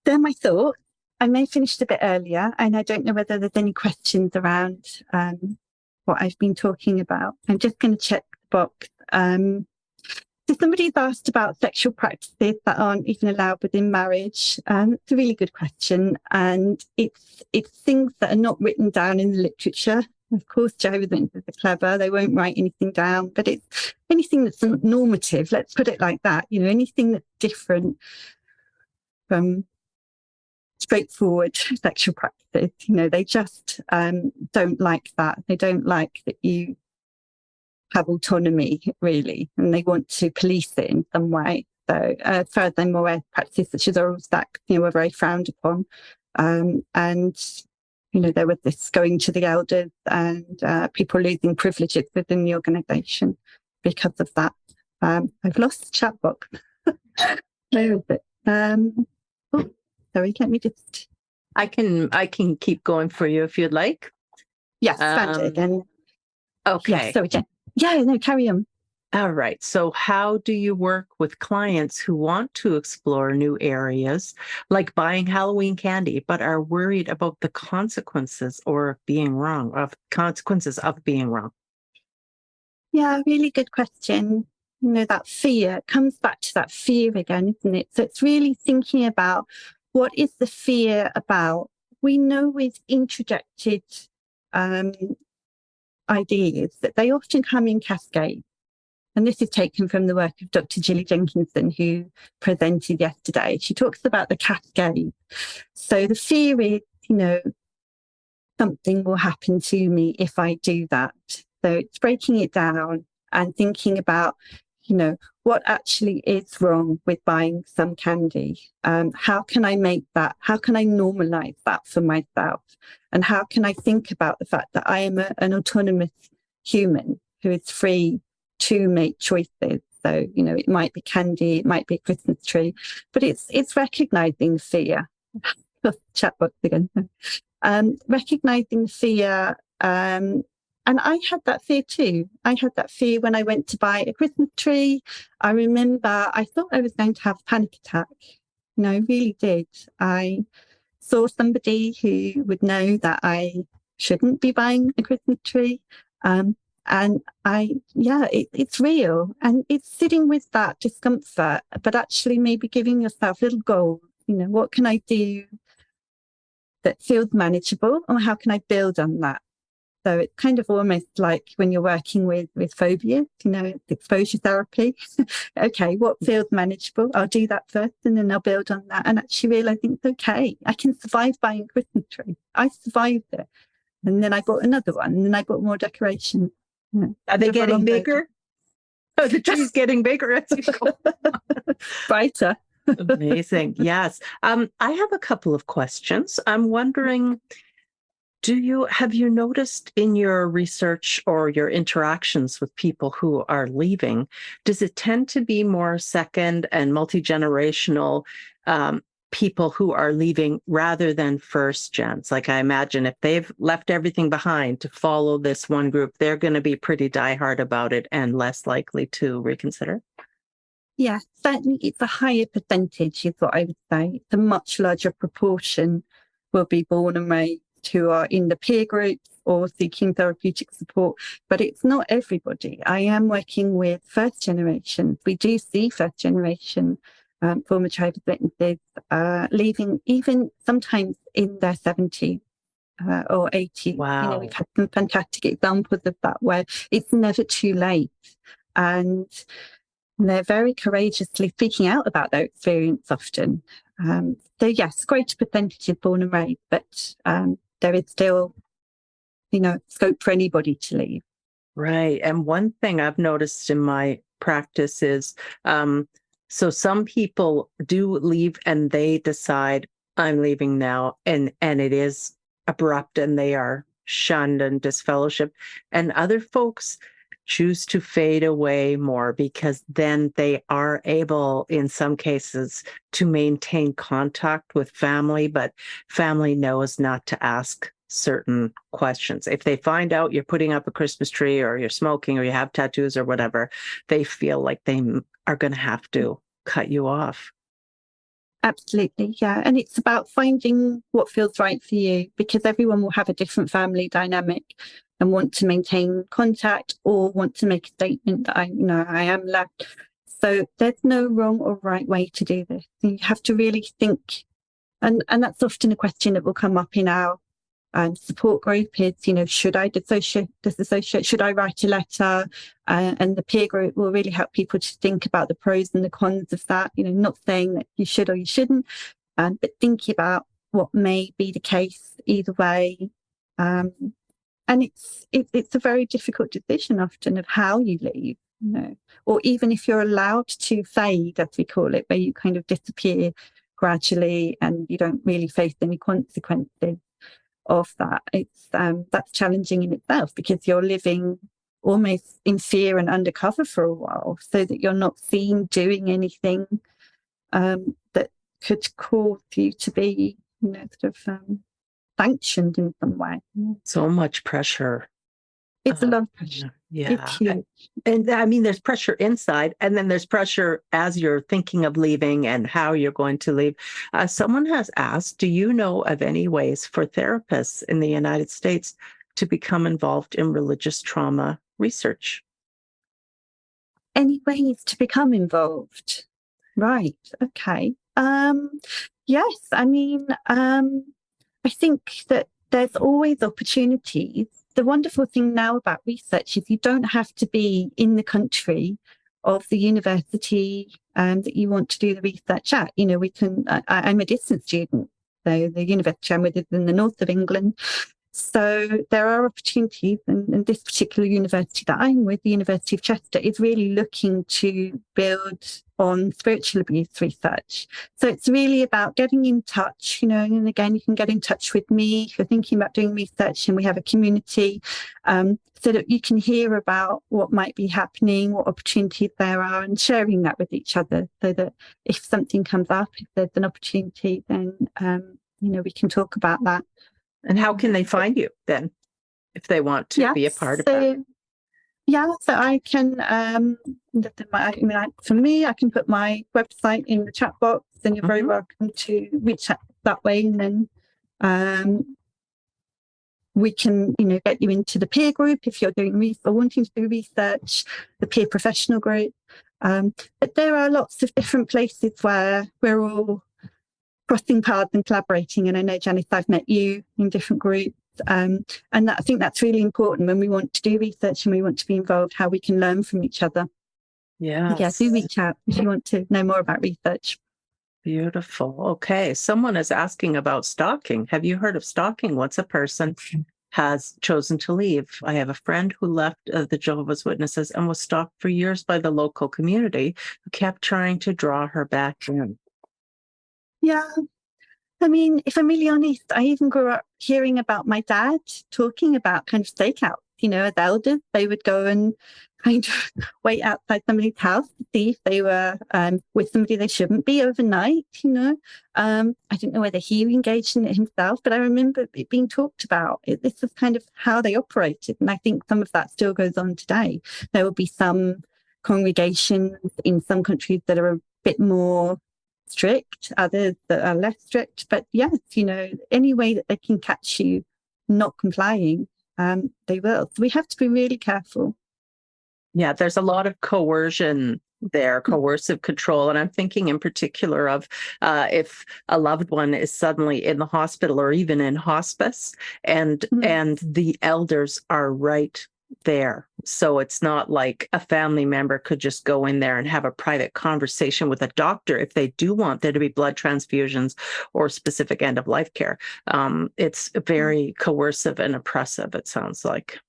they're my thoughts. I may have finished a bit earlier, and I don't know whether there's any questions around what I've been talking about. I'm just going to check the box. So somebody's asked about sexual practices that aren't even allowed within marriage. It's a really good question, and it's things that are not written down in the literature. Of course, Jehovah's Witnesses are clever; they won't write anything down. But it's anything that's normative. Let's put it like that. You know, anything that's different from straightforward sexual practices. You know, they just don't like that. They don't like that you have autonomy, really, and they want to police it in some way. So furthermore, practices such as oral sex, you know, were very frowned upon. And, you know, there was this going to the elders and people losing privileges within the organisation because of that. I've lost the chat box. Where is it? Oh, sorry, let me just...
I can keep going for you if you'd like.
Yes, found it again.
Okay.
Yes, sorry, Jen. Yeah, no, carry on.
All right. So how do you work with clients who want to explore new areas, like buying Halloween candy, but are worried about the consequences of being wrong?
Yeah, really good question. You know, that fear comes back to that fear again, isn't it? So it's really thinking about, what is the fear about? We know with introjected ideas that they often come in cascades. And this is taken from the work of Dr. Gillie Jenkinson, who presented yesterday. She talks about the cascade. So the fear is, you know, something will happen to me if I do that. So it's breaking it down and thinking about, you know, what actually is wrong with buying some candy? How can I make that? How can I normalize that for myself? And how can I think about the fact that I am an autonomous human who is free to make choices? So, you know, it might be candy, it might be a Christmas tree, but it's recognizing fear. Chat box again. Recognizing fear. And I had that fear too. I had that fear when I went to buy a Christmas tree. I remember I thought I was going to have a panic attack. You know, I really did. I saw somebody who would know that I shouldn't be buying a Christmas tree. And it's real. And it's sitting with that discomfort, but actually maybe giving yourself little goals. You know, what can I do that feels manageable, or how can I build on that? So it's kind of almost like when you're working with phobia, exposure therapy. Okay, what feels manageable? I'll do that first, and then I'll build on that. And actually realizing it's okay. I can survive buying a Christmas tree. I survived it. And then I bought another one, and then I bought more decorations.
Are they getting bigger? Oh, the tree's getting bigger as you go.
Brighter.
Amazing. Yes. I have a couple of questions. I'm wondering, have you noticed in your research or your interactions with people who are leaving, does it tend to be more second and multi-generational people who are leaving rather than first gens? Like, I imagine if they've left everything behind to follow this one group, they're going to be pretty diehard about it and less likely to reconsider.
Yeah, certainly it's a higher percentage is what I would say. It's a much larger proportion will be born and raised who are in the peer groups or seeking therapeutic support, but it's not everybody. I am working with first generation. We do see first generation former Jehovah's Witnesses leaving even sometimes in their 70s or 80s.
Wow.
We've had some fantastic examples of that where it's never too late. And they're very courageously speaking out about their experience often. So yes, greater percentage is born and raised, but there is still, scope for anybody to leave.
Right. And one thing I've noticed in my practice is, so some people do leave and they decide I'm leaving now, and it is abrupt and they are shunned and disfellowshipped. And other folks choose to fade away more because then they are able, in some cases, to maintain contact with family, but family knows not to ask certain questions. If they find out you're putting up a Christmas tree or you're smoking or you have tattoos or whatever, they feel like they are going to have to cut you off.
Absolutely, yeah. And it's about finding what feels right for you, because everyone will have a different family dynamic and want to maintain contact or want to make a statement that I am loved. So there's no wrong or right way to do this. You have to really think, and that's often a question that will come up in our support group is, should I disassociate? Should I write a letter? And the peer group will really help people to think about the pros and the cons of that. Not saying that you should or you shouldn't, but thinking about what may be the case either way. And it's a very difficult decision often of how you leave, or even if you're allowed to fade, as we call it, where you kind of disappear gradually and you don't really face any consequences of that. It's that's challenging in itself, because you're living almost in fear and undercover for a while, so that you're not seen doing anything that could cause you to be, sort of sanctioned in some way.
So much pressure.
It's a lot of pressure.
Yeah.
It's huge.
And I mean, there's pressure inside, and then there's pressure as you're thinking of leaving and how you're going to leave. Someone has asked, do you know of any ways for therapists in the United States to become involved in religious trauma research?
Any ways to become involved? Right. Okay. Yes. I mean, I think that there's always opportunities. The wonderful thing now about research is you don't have to be in the country of the university that you want to do the research at. We can, I'm a distance student, so the university I'm with is in the north of England. So there are opportunities, and this particular university that I'm with, the University of Chester, is really looking to build on spiritual abuse research. So it's really about getting in touch, and again, you can get in touch with me if you're thinking about doing research, and we have a community so that you can hear about what might be happening, what opportunities there are, and sharing that with each other, so that if something comes up, if there's an opportunity, then, we can talk about that.
And how can they find you then, if they want to be a part of that?
Yeah, so I can, for me, I can put my website in the chat box, and you're very welcome to reach out that way. And then we can, get you into the peer group if you're doing research or wanting to do research, the peer professional group. But there are lots of different places where we're all crossing paths and collaborating. And I know, Janice, I've met you in different groups. And I think that's really important when we want to do research and we want to be involved, how we can learn from each other.
Yes.
Yeah, do reach out if you want to know more about research.
Beautiful. Okay. Someone is asking about stalking. Have you heard of stalking? Once a person has chosen to leave. I have a friend who left the Jehovah's Witnesses and was stalked for years by the local community who kept trying to draw her back in.
Yeah. I mean, if I'm really honest, I even grew up hearing about my dad talking about kind of stakeouts. As elders, they would go and kind of wait outside somebody's house to see if they were with somebody they shouldn't be overnight. I don't know whether he engaged in it himself, but I remember it being talked about. This was kind of how they operated. And I think some of that still goes on today. There will be some congregations in some countries that are a bit more strict, others that are less strict. But yes, any way that they can catch you not complying, they will. So we have to be really careful.
Yeah, there's a lot of coercion there, coercive control. And I'm thinking in particular of if a loved one is suddenly in the hospital or even in hospice and the elders are right there. So it's not like a family member could just go in there and have a private conversation with a doctor if they do want there to be blood transfusions or specific end of life care. It's very coercive and oppressive, it sounds like.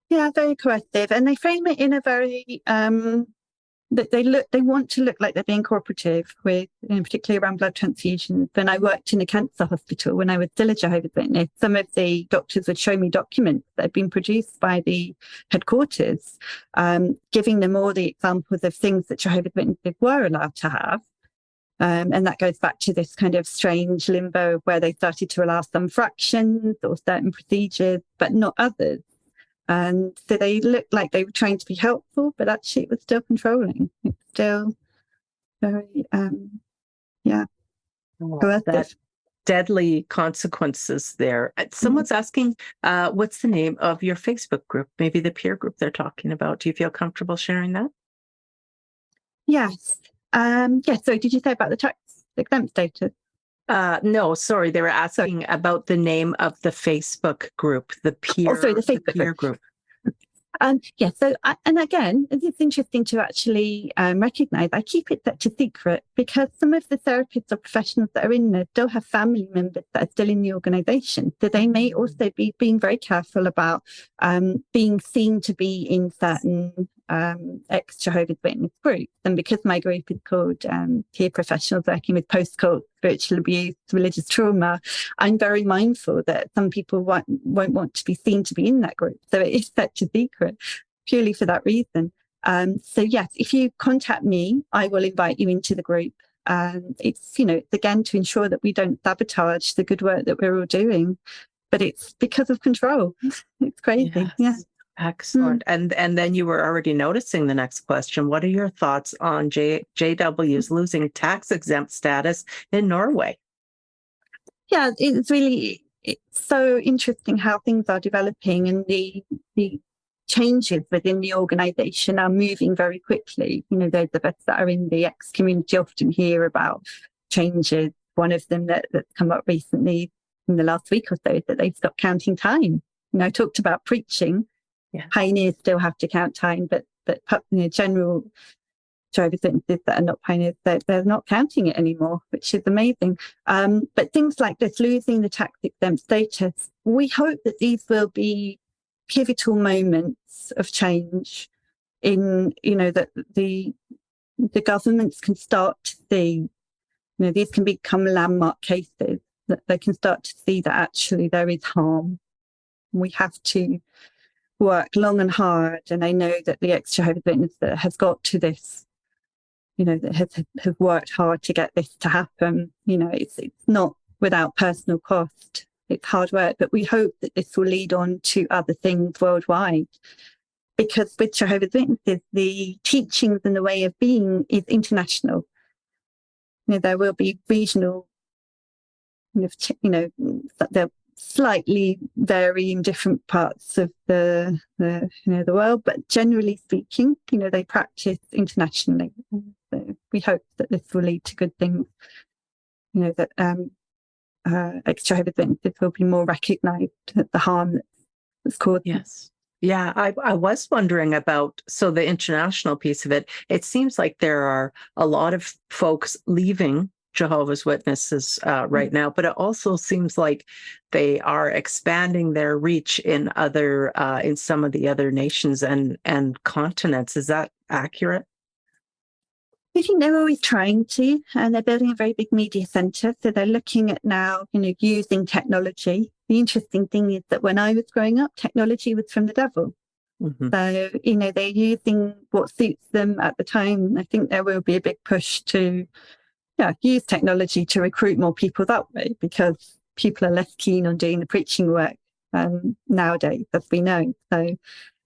Yeah, very coercive. And they frame it in a very that they want to look like they're being cooperative with, particularly around blood transfusions. When I worked in a cancer hospital, when I was still a Jehovah's Witness, some of the doctors would show me documents that had been produced by the headquarters, giving them all the examples of things that Jehovah's Witnesses were allowed to have. And that goes back to this kind of strange limbo where they started to allow some fractions or certain procedures, but not others. And so they looked like they were trying to be helpful, but actually it was still controlling. It's still very, coercive.
Deadly consequences there. Someone's asking, what's the name of your Facebook group? Maybe the peer group they're talking about. Do you feel comfortable sharing that?
Yes. Yes. So did you say about the tax exempt status?
No, sorry. They were asking about the name of the Facebook group, the peer group.
Yeah. So, and again, it's interesting to actually recognise. I keep it such a secret because some of the therapists or professionals that are in there still have family members that are still in the organisation. So they may also be being very careful about being seen to be in certain ex-Jehovah's Witness groups. And because my group is called Peer Professionals Working with Post-Cult Spiritual Abuse, Religious Trauma, I'm very mindful that some people won't want to be seen to be in that group. So it is such a secret, purely for that reason. So yes, if you contact me, I will invite you into the group. It's again to ensure that we don't sabotage the good work that we're all doing, but it's because of control. It's crazy.
Yes.
Yeah.
Excellent. And then you were already noticing the next question. What are your thoughts on JWs losing tax exempt status in Norway?
Yeah, it's so interesting how things are developing and the changes within the organisation are moving very quickly. Those of us that are in the ex community often hear about changes. One of them that's come up recently in the last week or so is that they've stopped counting time. I talked about preaching. Yeah. Pioneers still have to count time, but general Jehovah's Witnesses that are not pioneers, they're not counting it anymore, which is amazing. But things like this, losing the tax exempt status, we hope that these will be pivotal moments of change in, that the governments can start to see, these can become landmark cases, that they can start to see that actually there is harm. We have to work long and hard. And I know that the ex-Jehovah's Witness that has got to this, that has worked hard to get this to happen. It's not without personal cost. It's hard work, but we hope that this will lead on to other things worldwide. Because with Jehovah's Witnesses, the teachings and the way of being is international. There will be regional, they'll slightly vary in different parts of the world, but generally speaking, they practice internationally. So we hope that this will lead to good things that ex-Jehovah's Witnesses will be more recognised the harm that's caused.
Yes. Yeah, I was wondering about, so the international piece of it, it seems like there are a lot of folks leaving Jehovah's Witnesses right now, but it also seems like they are expanding their reach in some of the other nations and continents. Is that accurate?
I think they're always trying to, and they're building a very big media centre. So they're looking at now, using technology. The interesting thing is that when I was growing up, technology was from the devil.
Mm-hmm.
So, they're using what suits them at the time. I think there will be a big push to use technology to recruit more people that way, because people are less keen on doing the preaching work nowadays, as we know. So,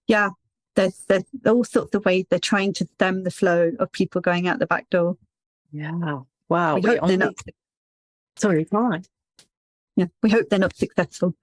yeah. There's all sorts of ways they're trying to stem the flow of people going out the back door.
Yeah. Wow.
We hope they're not.
Sorry, go on.
Yeah, we hope they're not successful.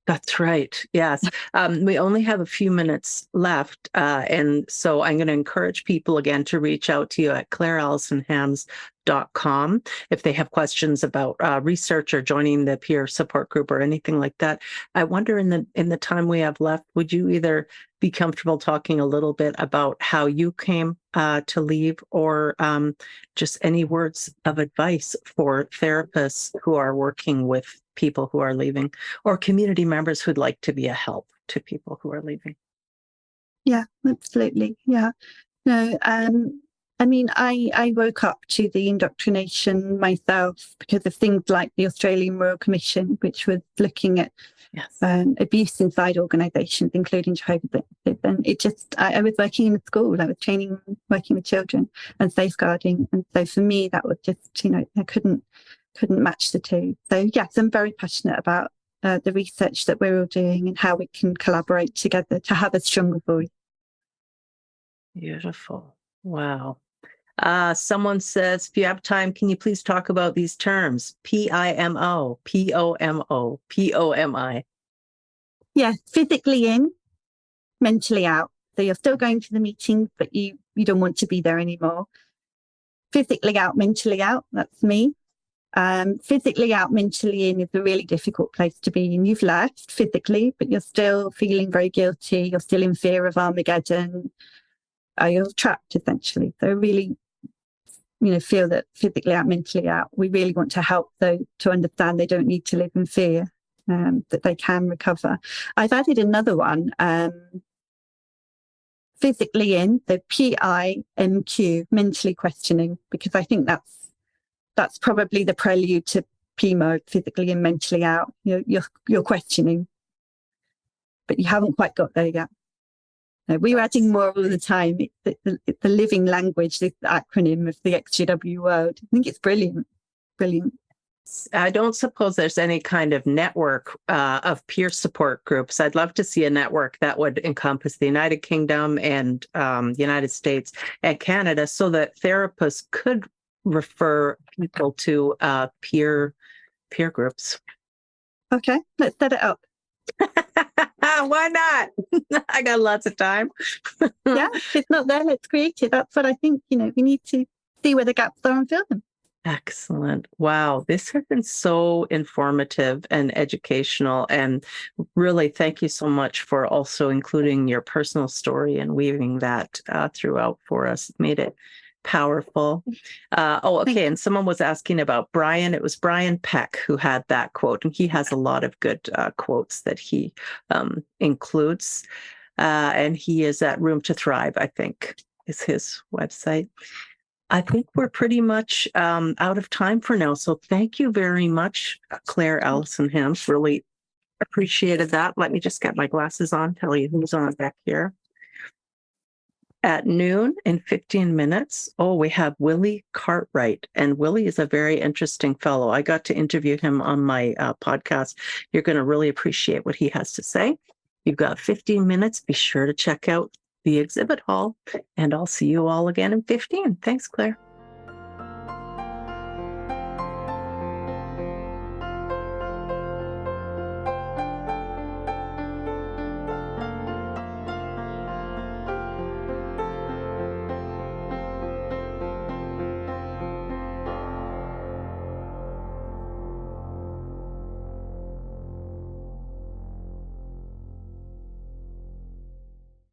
That's right. Yes. We only have a few minutes left. And so I'm going to encourage people again to reach out to you at clairealisonhams.com if they have questions about research or joining the peer support group or anything like that. I wonder in the time we have left, would you either be comfortable talking a little bit about how you came to leave, or just any words of advice for therapists who are working with people who are leaving, or community members who'd like to be a help to people who are leaving? Yeah,
absolutely. Yeah. No, I woke up to the indoctrination myself because of things like the Australian Royal Commission, which was looking at abuse inside organisations, including Jehovah's Witnesses. And it just, I was working in a school, I was working with children and safeguarding. And so for me, that was just, I couldn't match the two. So yes, I'm very passionate about the research that we're all doing and how we can collaborate together to have a stronger voice.
Beautiful. Wow. Someone says, if you have time, can you please talk about these terms? PIMO, POMO, POMI.
Yeah, physically in, mentally out. So you're still going to the meeting, but you don't want to be there anymore. Physically out, mentally out. That's me. Physically out, mentally in is a really difficult place to be in. You've left physically, but you're still feeling very guilty. You're still in fear of Armageddon. You're trapped, essentially. So really, feel that physically out, mentally out. We really want to help those to understand they don't need to live in fear, that they can recover. I've added another one, physically in, the PIMQ, mentally questioning, because I think that's probably the prelude to PMO, physically and mentally out. You're questioning, but you haven't quite got there yet. No, we're adding more all the time. It's the living language, this acronym of the XJW world. I think it's brilliant. Brilliant.
I don't suppose there's any kind of network of peer support groups. I'd love to see a network that would encompass the United Kingdom and the United States and Canada, so that therapists could refer people to peer groups.
Okay, let's set it up.
Why not? I got lots of time.
Yeah, if it's not there, let's create it. That's what I think. We need to see where the gaps are and fill them.
Excellent. Wow. This has been so informative and educational. And really, thank you so much for also including your personal story and weaving that throughout for us. It made it powerful. Okay. And someone was asking about Brian. It was Brian Peck who had that quote, and he has a lot of good quotes that he includes. And he is at Room to Thrive, I think, is his website. I think we're pretty much out of time for now. So thank you very much, Claire Alison Hams. Really appreciated that. Let me just get my glasses on, tell you who's on back here. At noon in 15 minutes, we have Willie Cartwright. And Willie is a very interesting fellow. I got to interview him on my podcast. You're going to really appreciate what he has to say. You've got 15 minutes. Be sure to check out the exhibit hall, and I'll see you all again in 15. Thanks, Claire.